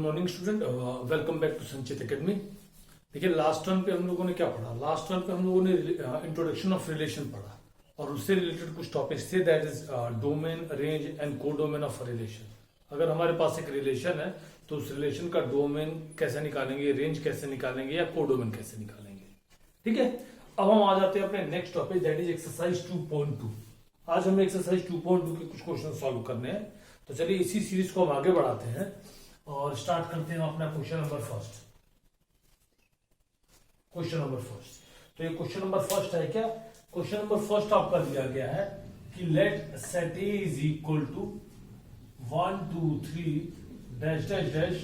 Morning student, welcome back to Sanchit academy. देखिए last term पे हम लोगों ने क्या पढ़ा। लास्ट टर्म पे हम लोगों ने इंट्रोडक्शन ऑफ रिलेशन पढ़ा और उससे रिलेटेड कुछ टॉपिक्स थे, that is domain, range and codomain of relation. अगर हमारे पास एक रिलेशन है तो उस रिलेशन का डोमेन कैसे निकालेंगे, रेंज कैसे निकालेंगे या कोडोमेन कैसे निकालेंगे। ठीक है, अब हम आ जाते हैं अपने next topic, that is exercise 2.2। आज हमें एक्सरसाइज 2.2 के कुछ क्वेश्चन सॉल्व करने हैं। तो चलिए इसी सीरीज को हम आगे बढ़ाते हैं और स्टार्ट करते हैं अपना question number first. Question number first, तो ये क्वेश्चन नंबर फर्स्ट है क्या। क्वेश्चन नंबर फर्स्ट आपका दिया गया है कि let set A is equal to 1 2 3 dash dash dash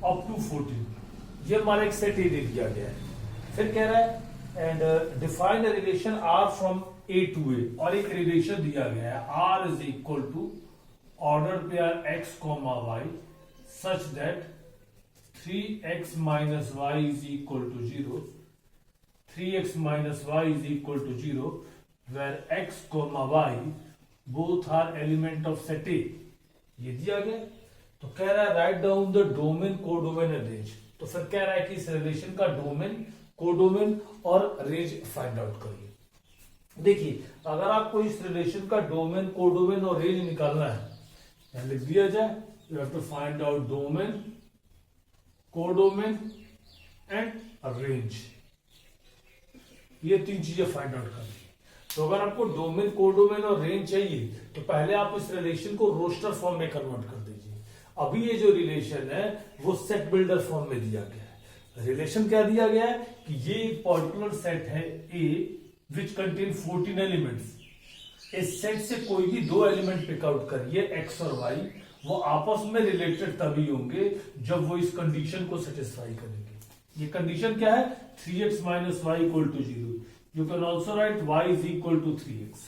up to 14। ये हमारा एक सेट ए दे दिया गया है। फिर कह रहा है and define a relation R from A to A, और एक रिलेशन दिया गया है R is equal to order pair x, y such that 3x minus y is equal to 0, 3x minus y is equal to 0, where x, y both are element of set A। ये दिया गया। तो कह रहा है right down the domain, codomain and range. तो फिर कह रहा है कि इस रिलेशन का डोमेन, कोडोमेन और रेंज फाइंड आउट करिए। देखिए अगर आपको इस रिलेशन का डोमेन, कोडोमेन और रेंज निकालना है, लिख दिया जाए, you have to find out domain, codomain and range. ये तीन चीजें फाइंड आउट करनी है। तो अगर आपको डोमेन, कोडोमेन और रेंज चाहिए तो पहले आप इस रिलेशन को रोस्टर फॉर्म में कन्वर्ट कर दीजिए। अभी ये जो रिलेशन है वो सेट बिल्डर फॉर्म में दिया गया है। रिलेशन क्या दिया गया है कि ये एक पर्टिकुलर सेट है ए विच कंटेन 14 एलिमेंट्स। इस सेट से कोई भी दो एलिमेंट पिकआउट करिए, एक्स और वाई, वो आपस में रिलेटेड तभी होंगे जब वो इस कंडीशन को सेटिस्फाई करेंगे। ये कंडीशन क्या है, 3x minus y equal to 0। You can also write y is equal to 3x,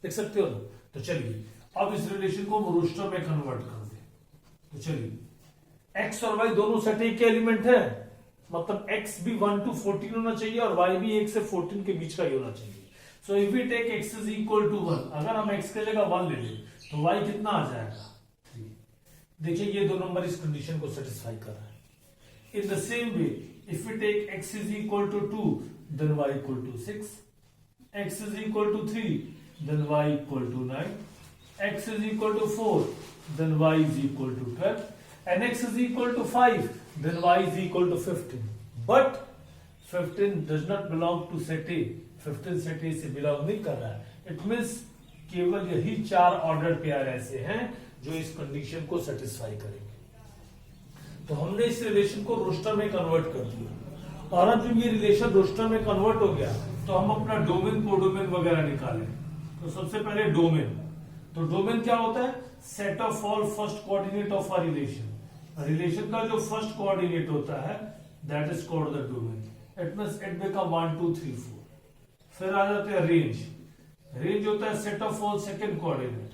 देख सकते हो ना। तो चलिए अब इस रिलेशन को हम रोस्टर में कन्वर्ट कर दें। तो चलिए x और y दोनों सेट एक के एलिमेंट है, मतलब x भी 1 to 14 होना चाहिए और y भी 1 से 14 के बीच का ही होना चाहिए। So if we take x is equal to 1, अगर हम x के जगह 1 ले लें तो y कितना आ जाएगा, 3। देखिए ये दो नंबर इस कंडीशन को सेटिस्फाई कर रहा है। In the same way if we take x is equal to 2 then y equal to 6, x is equal to 3 then y equal to 9, x is equal to 4 then y is equal to 12 and x is equal to 5 then y is equal to 15, but 15 does not belong to set A। 15 set ए से belong नहीं कर रहा है। It means केवल यही 4 order pair ऐसे हैं जो इस कंडीशन को सेटिस्फाई करेंगे। तो हमने इस रिलेशन को रोस्टर में कन्वर्ट कर दिया, और अब जब ये रिलेशन रोस्टर में कन्वर्ट हो गया तो हम अपना डोमेन, कोडोमेन वगैरह निकालें। तो सबसे पहले डोमेन। तो डोमेन क्या होता है, set of all first coordinate of a relation. Relation का जो फर्स्ट कोऑर्डिनेट होता है that is called the domain. It means it become 1 2 3 4। फिर आ जाते हैं रेंज। रेंज होता है set of all second coordinate,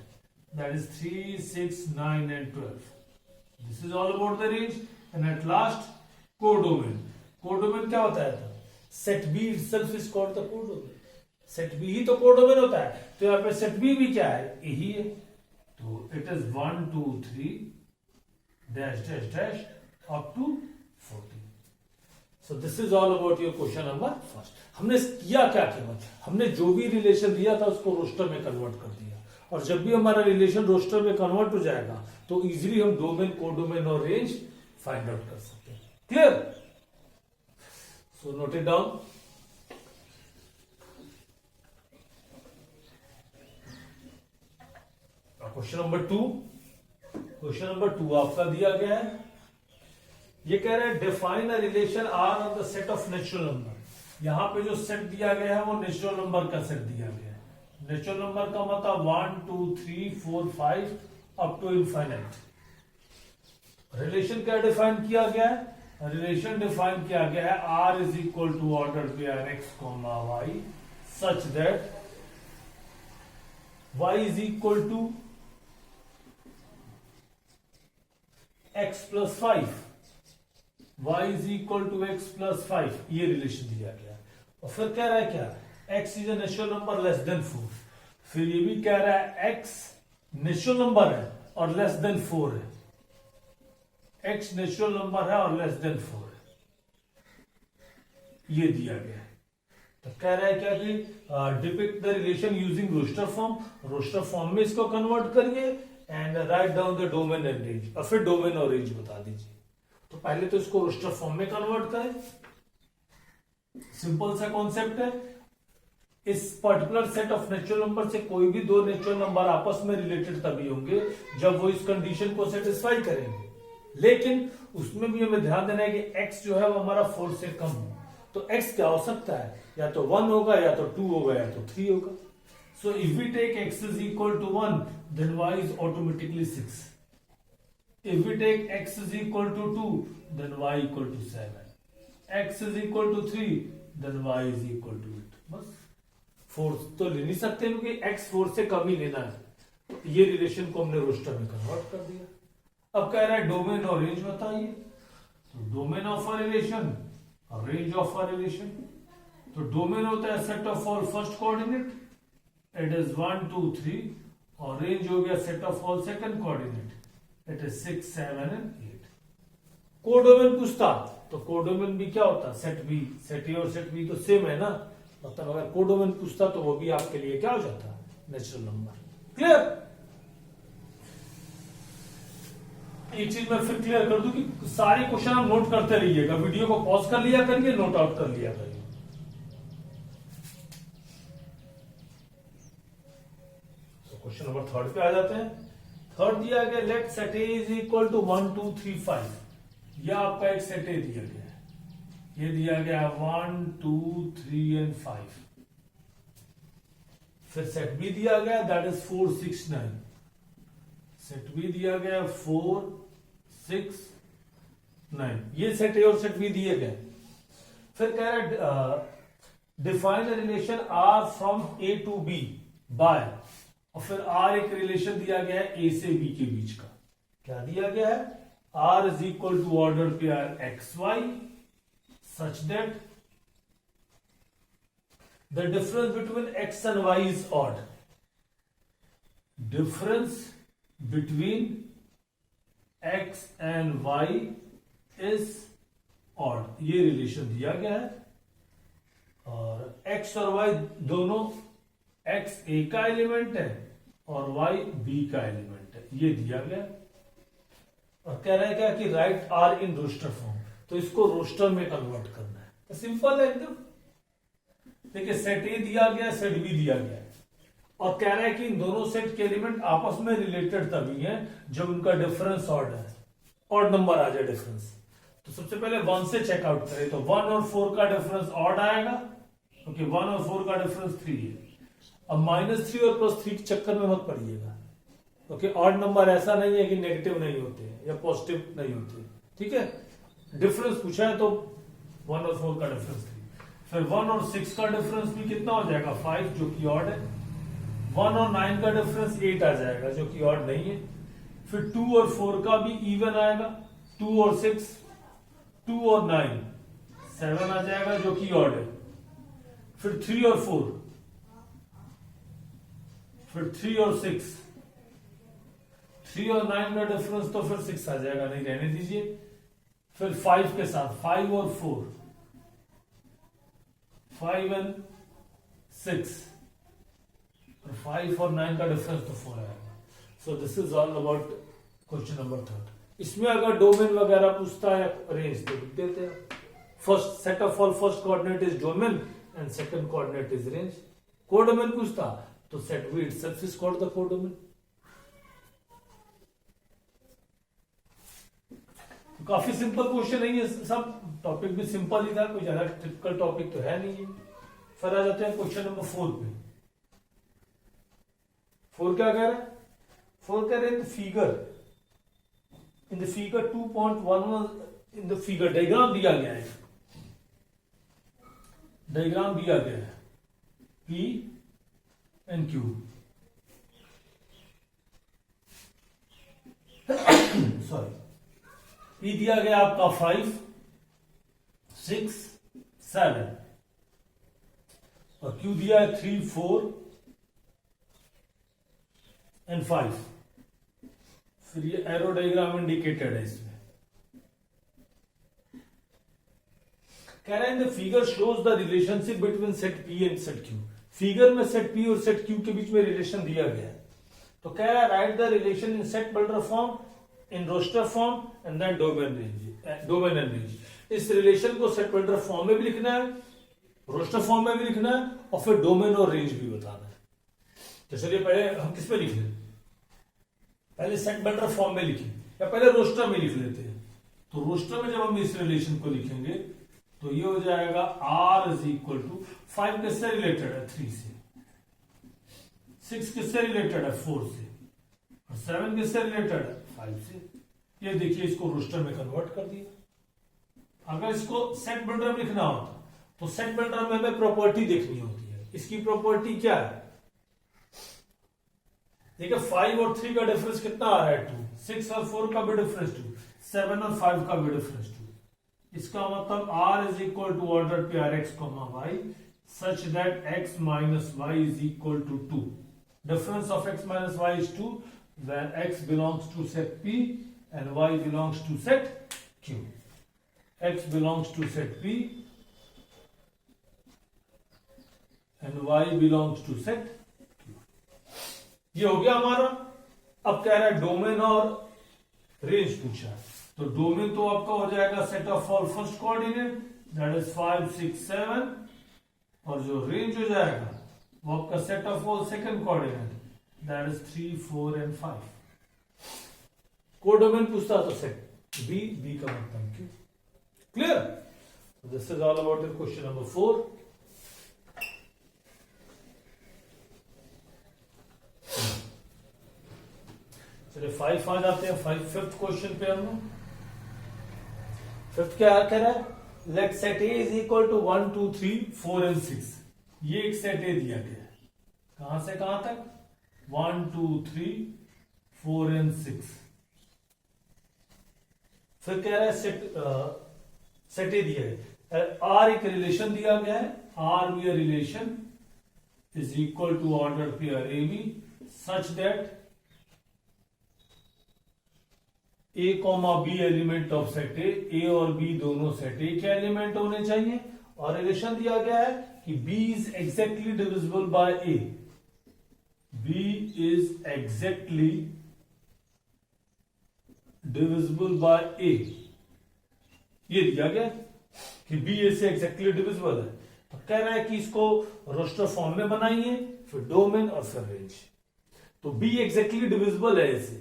that is 3 6 9 and 12। This is all about the range. And at last codomain. Codomain क्या होता है, set B itself is called the codomain. Set B ही तो कोडोमेन होता है। तो यहाँ पे सेट बी भी क्या है, यही है। तो it is 1 2 3 dash dash dash up to 14। So this is all about your question number first. हमने किया क्या, केवल हमने जो भी रिलेशन दिया था उसको रोस्टर में कन्वर्ट कर दिया, और जब भी हमारा रिलेशन रोस्टर में कन्वर्ट हो जाएगा तो इजीली हम डोमेन, कोडोमेन और रेंज फाइंड आउट कर सकते हैं। Clear? So note it down. Question number 2। Question number 2 आपका दिया गया है, ये कह रहे हैं define a relation R of the set of natural number. यहां पे जो सेट दिया गया है वो नेचुरल नंबर का सेट दिया गया है। नेचुरल नंबर का मतलब 1 2 3 4 5 अप टू इनफाइनाइट। रिलेशन क्या डिफाइन किया गया है, रिलेशन डिफाइन किया गया है R is equal to order pair x comma y such that y is equal to x plus 5, y is equal to x plus 5। ये रिलेशन दिया गया। और फिर कह रहा है क्या, x is a natural number less then 4। फिर ये भी कह रहा है x नेचुरल नंबर है और लेस देन 4 है। x नेचुरल नंबर है और लेस देन 4 है, ये दिया गया है। तो कह रहा है क्या कि depict the relation using roster form, roster form में इसको कन्वर्ट करिए and write down the domain and range, और फिर डोमेन और रेंज बता दीजिए। तो पहले तो इसको रोस्टर फॉर्म में कन्वर्ट करें, सिंपल सा कॉन्सेप्ट है। इस particular set of natural number से कोई भी दो नेचुरल नंबर आपस में रिलेटेड तभी होंगे जब वो इस कंडीशन को सेटिस्फाई करेंगे, लेकिन उसमें भी हमें ध्यान देना है कि x जो है वो हमारा 4 से कम हो। तो x क्या हो सकता है, या तो 1 होगा, या तो 2 होगा, या तो 3 होगा। So if we take x is equal to 1 then y is automatically 6। If we take x is equal to 2 then y equal to 7। x is equal to 3 then y is equal to 8। बस 4 तो ले नहीं सकते क्योंकि x 4 से कम ही लेना है। ये रिलेशन को हमने रोस्टर में कन्वर्ट कर दिया। अब कह रहा है डोमेन और रेंज बताइए। तो डोमेन ऑफ अ रिलेशन और रेंज ऑफ अ रिलेशन। तो डोमेन होता है set of all first coordinate, it is 1 2 3, और रेंज हो गया set of all second coordinate, it is 6 7 and 8। Codomain पूछता तो कोडोमेन भी क्या होता है, सेट बी, सेट ए और सेट बी तो सेम है ना, मतलब अगर कोडोमेन पूछता तो वो भी आपके लिए क्या हो जाता, नेचुरल नंबर। क्लियर? एक चीज मैं फिर क्लियर कर दूं कि सारे क्वेश्चन आप नोट करते रहिएगा, वीडियो को पॉज कर लिया करिए, नोट आउट कर लिया करिए। तो क्वेश्चन नंबर 3 पे आ जाते हैं। थर्ड दिया गया let set A is equal to 1 2 3 5। यह आपका एक सेट ए दिया गया है, ये दिया गया 1 2 3 एंड 5। फिर सेट बी दिया गया दैट इज 4 6 9। सेट बी दिया गया 4 6 9। ये सेट ए और सेट बी दिए गए। फिर कह रहा है define relation R from A to B by, और फिर आर एक रिलेशन दिया गया है ए से बी के बीच का। क्या दिया गया है, R is equal to order pair x y such that the difference between x and y is odd. Difference between x and y is odd, ये रिलेशन दिया गया है। और x और y दोनों, x a का एलिमेंट है और y b का एलिमेंट है, ये दिया गया। और कह रहा है क्या कि write R in roster form, तो इसको रोस्टर में कन्वर्ट करना है। तो सिंपल है एकदम। देखिए सेट ए दिया गया, सेट बी दिया गया, और कह रहा है कि इन दोनों सेट के एलिमेंट आपस में रिलेटेड तभी हैं जब उनका डिफरेंस ऑड है, ऑड नंबर आ जाए डिफरेंस। तो सबसे पहले 1 से चेकआउट करें, तो 1 और 4 का डिफरेंस ऑड आएगा क्योंकि 1 और 4 का डिफरेंस 3 है। अब -3 और +3 के चक्कर में मत पड़िएगा, क्योंकि ऑड नंबर ऐसा नहीं है कि नेगेटिव नहीं होते या पॉजिटिव नहीं होते। ठीक है, डिफरेंस पूछा है तो 1 और 4 का डिफरेंस 3। फिर 1 और 6 का डिफरेंस भी कितना हो जाएगा, 5, जो कि ऑड है। 1 और 9 का डिफरेंस 8 आ जाएगा, जो कि ऑड नहीं है। फिर 2 और 4 का भी इवन आएगा, 2 और 6, 2 और 9 7 आ जाएगा, जो कि ऑड है। फिर 3 और 4, फिर 3 और 6, 3 और 9 का डिफरेंस तो फिर 6 आ जाएगा, नहीं रहने दीजिए। फिर 5 के साथ 5 और 4, 5 एंड 6, 5 और 9 का डिफरेंस तो 4 आएगा। सो this is all about question number 3। इसमें अगर डोमेन वगैरह पूछता है रेंज तो लिख देते हैं। First set of all first coordinate is domain and second coordinate is range. Codomain पूछता तो set B itself is called the codomain. काफी सिंपल क्वेश्चन है ये सब, टॉपिक भी सिंपल ही था, कोई ज्यादा टिपिकल टॉपिक तो है नहीं है। फिर आ जाते हैं क्वेश्चन नंबर 4 पे। 4 क्या कह रहा है, 4 कह रहे हैं figure, in the figure 2.11 in the figure diagram दिया गया है, डायग्राम दिया गया है P and Q। Sorry, P दिया गया आपका 5 6 7 और Q दिया है 3 4 एंड 5। फिर ये एरो डायग्राम इंडिकेटेड है इसमें, कह रहे हैं the figure shows the relationship between set P and set Q. Figure में सेट पी और सेट क्यू के बीच में रिलेशन दिया गया है। तो कह रहा है write the relation in set builder form, in roster form and then domain and range. इस रिलेशन को सेट बिल्डर फॉर्म में भी लिखना है, रोस्टर फॉर्म में भी लिखना है, और फिर डोमेन और रेंज भी बताना है। तो चलिए पहले हम किस पे लिख लें, पहले सेट बिल्डर फॉर्म में लिखें या पहले रोस्टर में लिख लेते हैं। तो रोस्टर में जब हम इस रिलेशन को लिखेंगे तो ये हो जाएगा R इज इक्वल टू 5 किससे रिलेटेड है 3 से, 6 किससे रिलेटेड है 4 से, और 7 किससे रिलेटेड है 5 से। ये देखिए इसको रोस्टर में कन्वर्ट कर दिया। अगर इसको सेट बिल्डर में लिखना होता तो सेट बिल्डर में हमें प्रॉपर्टी देखनी होती है। इसकी प्रॉपर्टी क्या है, देखिए 5 और 3 का डिफरेंस कितना आ रहा है 2, 6 और 4 का भी डिफरेंस 2, 7 और 5 का भी डिफरेंस 2। इसका मतलब R is equal to order pair x y such that x minus y is equal to 2। Difference of x minus y is 2 when x belongs to set P and y belongs to set Q. X belongs to set P and y belongs to set Q. ये हो गया हमारा। अब कह रहा है domain और range पूछा है, तो डोमेन तो आपका हो जाएगा set of all first coordinate that is 5 6 7, और जो रेंज हो जाएगा वो आपका set of all second coordinate that is 3 4 and 5। Codomain पूछता तो सेट बी का मतलब क्यों। Clear, this is all about the question number 4। चलिए 5 आ जाते हैं। 5th क्वेश्चन पे हम लोग। 5th क्या कह रहा है, let set A is equal to 1 2 3 4 and 6। ये एक सेट ए दिया गया है, कहां से कहां तक 1 2 3 4 एंड 6। फिर कह रहा है सेट ए दिया है, आर एक रिलेशन दिया गया है, R be relation is equal to order pair A B such that A comma B element of set A और बी दोनों सेट ए के एलिमेंट होने चाहिए, और रिलेशन दिया गया है कि b is exactly divisible by a, b is exactly divisible by a. ये दिया गया कि बी ए से एग्जैक्टली डिविजिबल है। तो कह रहा है कि इसको रोस्टर फॉर्म में बनाइए, फिर डोमेन और फिर रेंज। तो बी एग्जैक्टली डिविजिबल है इसे,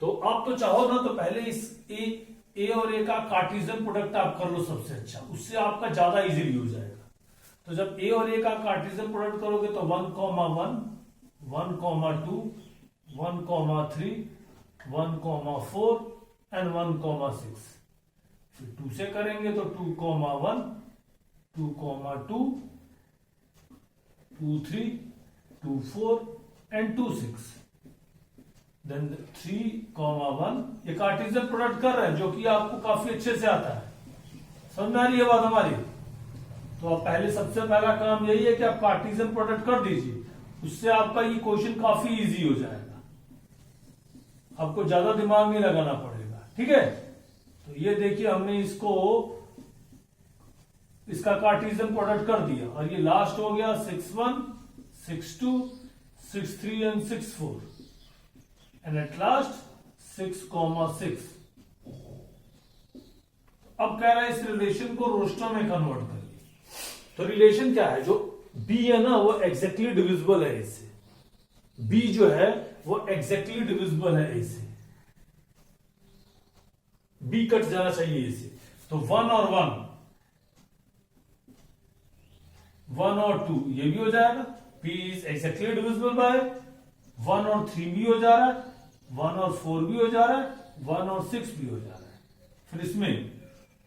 तो आप तो चाहो ना तो पहले इस ए और ए का कार्टेशियन प्रोडक्ट आप कर लो सबसे अच्छा, उससे आपका ज्यादा इजीली हो जाएगा। तो जब ए और ए का कार्टेशियन प्रोडक्ट करोगे तो 1 1 1 2 1 3 1 4 एंड 1 6। फिर 2 से करेंगे तो 2 1 2 2 2 3 2 4 एंड 2 6। देन 3 1। ये कार्टेशियन प्रोडक्ट कर रहे हैं जो कि आपको काफी अच्छे से आता है, समझ में आ रही है बात हमारी। तो आप पहले सबसे पहला काम यही है कि आप कार्टेशियन प्रोडक्ट कर दीजिए, उससे आपका ये क्वेश्चन काफी इजी हो जाएगा, आपको ज्यादा दिमाग नहीं लगाना पड़ेगा। ठीक है, तो ये देखिए हमने इसका कार्टेशियन प्रोडक्ट कर दिया, और ये लास्ट हो गया 6 1 6 2 6 3 एंड 6 4 एंड एट लास्ट 6 6। अब कह रहा है इस रिलेशन को रोस्टर में कन्वर्ट करिए। तो रिलेशन क्या है, जो बी है ना वो एग्जैक्टली डिविजिबल है इससे, बी जो है वो एग्जैक्टली डिविजिबल है इससे, बी कट जाना चाहिए इसे। तो 1 और 1 1 और 2 ये भी हो जाएगा, P is exactly divisible by 1 और 3 भी हो जा रहा है, 1 और 4 भी हो जा रहा है, 1 और 6 भी हो जा रहा है। फिर इसमें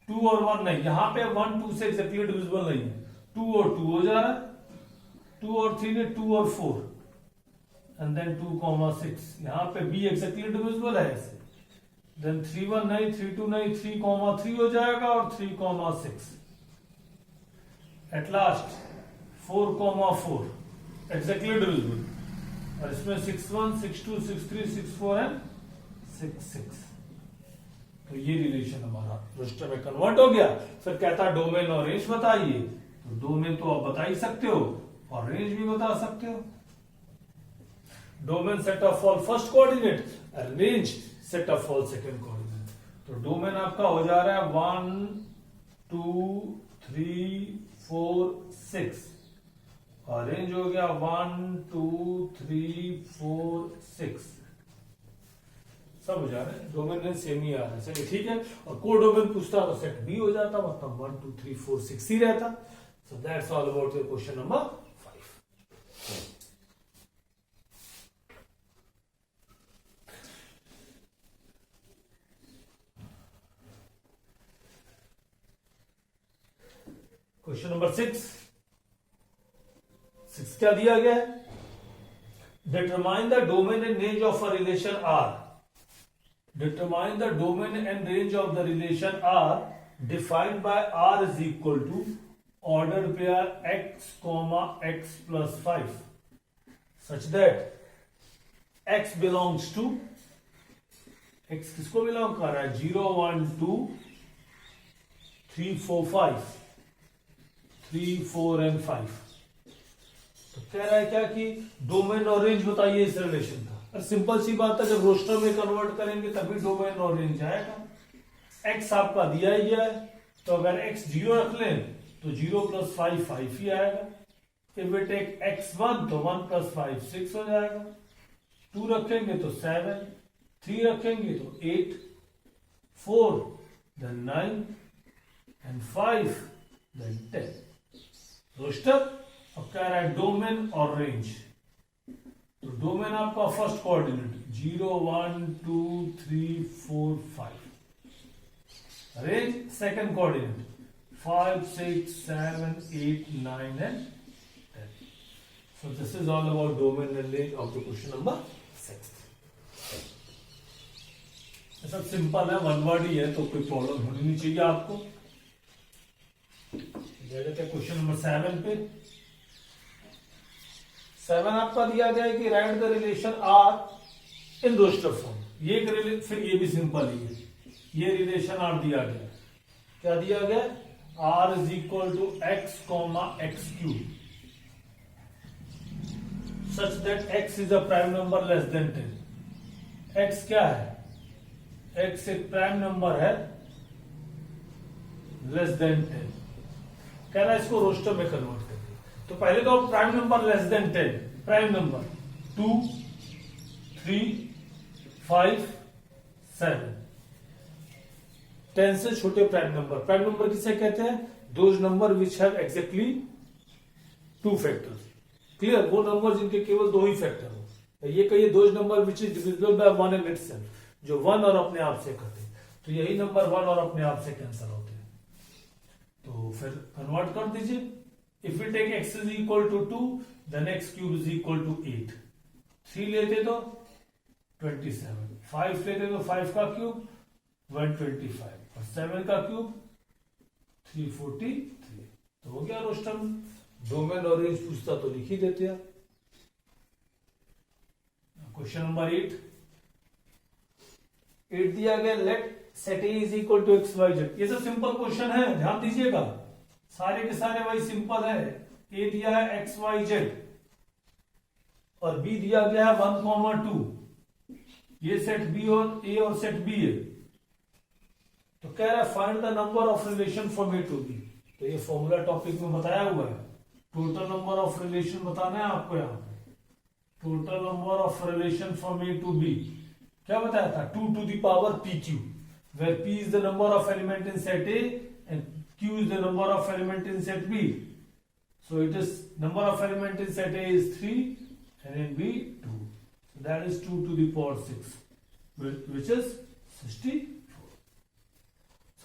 2 और 1 नहीं, यहां पे 1 2 से एक्जैक्टली डिविजिबल नहीं है, 2 और 2 हो जा रहा है, 2 और 3 ने 2 और 4 एंड देन 2 6। यहां पे B एक्जैक्टली डिविजिबल है ऐसे, देन 3 1 नहीं, 3 2 नहीं, 3 3 हो जाएगा और 3 6। एट लास्ट 4 4 एक्जैक्टली डिविजिबल, और इसमें 6 1 6 2 6 3 6 4 एंड 6 6। तो ये रिलेशन हमारा रोस्टर में कन्वर्ट हो गया। फिर कहता डोमेन और रेंज बताइए, तो डोमेन तो आप बता ही सकते हो और रेंज भी बता सकते हो। Domain set of all first coordinate, range set of all second coordinate. तो डोमेन आपका हो जा रहा है 1 2 3 4 6 और रेंज हो गया 1 2 3 4 6। सब हो जा रहा है, डोमेन रेंज सेम ही आ रहा है। चलिए ठीक है। और को डोमेन पूछता तो सेट बी हो जाता, मतलब 1 2 3 4 6 ही रहता। So that's all about your question number 5। Question number 6 क्या दिया गया है? Determine the domain and range of a relation R. Determine the domain and range of the relation R defined by R is equal to ordered pair x comma x plus 5 such that x belongs to x किसको belong कर रहा है? 0 1 2 3 4 5 3 4 and 5। तो कह रहा है क्या कि डोमेन और रेंज बताइए इस रिलेशन का। और सिंपल सी बात है, जब रोस्टर में कन्वर्ट करेंगे तभी डोमेन और रेंज आएगा। एक्स आपका दिया ही गया है, तो अगर एक्स 0 रख लें तो 0 + 5 5 ही आएगा। इफ वी टेक x1 तो 1 + 5 6 हो जाएगा। 2 रखेंगे तो 7, 3 रखेंगे तो 8, 4 then 9 and 5 then 10। रोस्टर अब कह रहा है डोमेन और रेंज। तो डोमेन आपका first coordinate 0 1 2 3 4 5। Range second coordinate 5 6 7 8 9 and 10। So this is all about domain and range of the question number 6। सब सिंपल है, वन वर्ड ही है, तो कोई प्रॉब्लम होनी नहीं चाहिए आपको। क्वेश्चन नंबर 7 पे 7 आपका दिया गया है कि write the relation R in roster form. ये फिर ये भी सिंपल ही है, ये रिलेशन आर दिया गया। क्या दिया गया? R is equal to x comma x cube such that x is a prime number less than 10। X क्या है? एक्स एक प्राइम नंबर है लेस देन 10। कह रहा है इसको रोस्टर में कन्वर्ट कर। तो पहले तो prime number less than 10, prime number 2 3 5 7। 10 से छोटे प्राइम नंबर किसे कहते हैं? Those number which have exactly 2 factors. Clear? वो नंबर जिनके केवल 2 ही फैक्टर हो। ये कहिए those number which is divisible by 1 and itself, जो 1 और अपने आप से करते हैं। तो यही नंबर 1 और अपने आप से कैंसिल होते हैं। तो फिर कन्वर्ट कर दीजिए। If we take x is equal to 2, then x cube is equal to 8। 3 लेते तो 27, 5 लेते तो 5 का क्यूब 125 और 7 का क्यूब 343। तो हो गया रोस्टर। डोमेन और रेंज पूछता तो लिख ही देते हैं। क्वेश्चन नंबर 8 दिया गया let set A is equal to x y z. ये सब सिंपल क्वेश्चन है, ध्यान दीजिएगा। सारे के सारे वही सिंपल है। ए दिया है एक्स वाई जेड और बी दिया गया है 1, 2। ये सेट बी और ए और सेट बी है। तो कह रहा है find the number of relation from A to B. तो ये फॉर्मूला टॉपिक में बताया हुआ है। टोटल नंबर ऑफ रिलेशन बताना है आपको। यहाँ पे total number of relation from A to B क्या बताया था? 2 to the power pq, where p is the number of element in set A and q is the number of element in set B. So it is number of element in set A is 3 and in B 2. So that is 2 to the power 6, which is 64.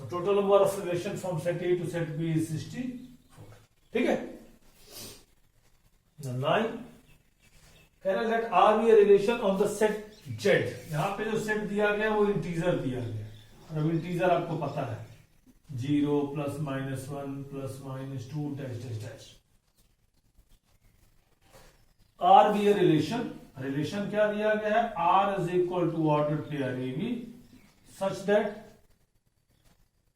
So total number of relation from set A to set B is 64. ठीक है? Now 9 कह रहा है let R be a relation on the set Z। यहां पे जो set दिया गया वो इंटीजर दिया गया और अब इंटीजर आपको पता है 0 +, -1 +, -2 dash dash dash. R be a relation क्या दिया गया है? R is equal to order pair A B such that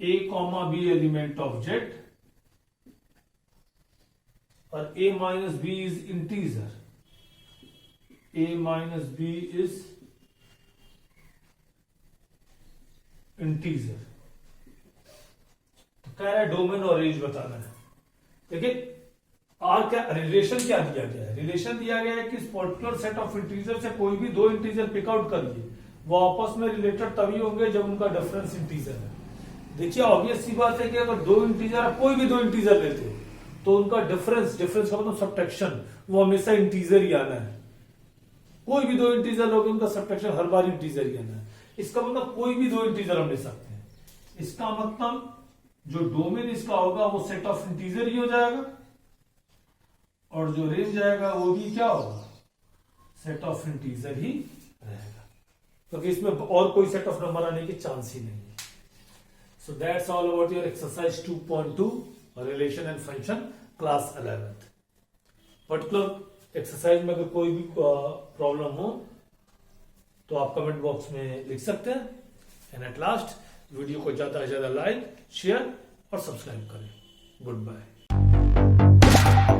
a comma B element of Z और a minus b is integer, a minus b is integer. तो कह रहा है domain और रेंज बताना है। देखिए आर क्या रिलेशन क्या दिया गया है, रिलेशन दिया गया है कि इस पर्टिकुलर सेट ऑफ इंटीजर से कोई भी दो इंटीजर पिक आउट करिए, वो आपस में रिलेटेड तभी होंगे जब उनका डिफरेंस इंटीजर है। देखिए ऑब्वियस सी बात है कि अगर दो इंटीजर कोई भी दो इंटीजर लेते हो तो उनका डिफरेंस का मतलब सब्ट्रैक्शन वो हमेशा इंटीजर ही आना है। कोई भी दो इंटीजर लोगे उनका सब्ट्रैक्शन हर बार इंटीजर ही आना है। इसका मतलब कोई भी दो इंटीजर हम ले सकते हैं। इसका मतलब जो डोमेन इसका होगा वो सेट ऑफ इंटीजर ही हो जाएगा और जो रेंज आएगा वो भी क्या होगा, सेट ऑफ इंटीजर ही रहेगा, क्योंकि इसमें और कोई सेट ऑफ नंबर आने की चांस ही नहीं है। सो that's all about your exercise 2.2 relation and function class 11th। Particular exercise में अगर कोई भी प्रॉब्लम हो तो आप कमेंट बॉक्स में लिख सकते हैं। एंड एट लास्ट वीडियो को ज्यादा से ज्यादा लाइक शेयर और सब्सक्राइब करें। Good bye.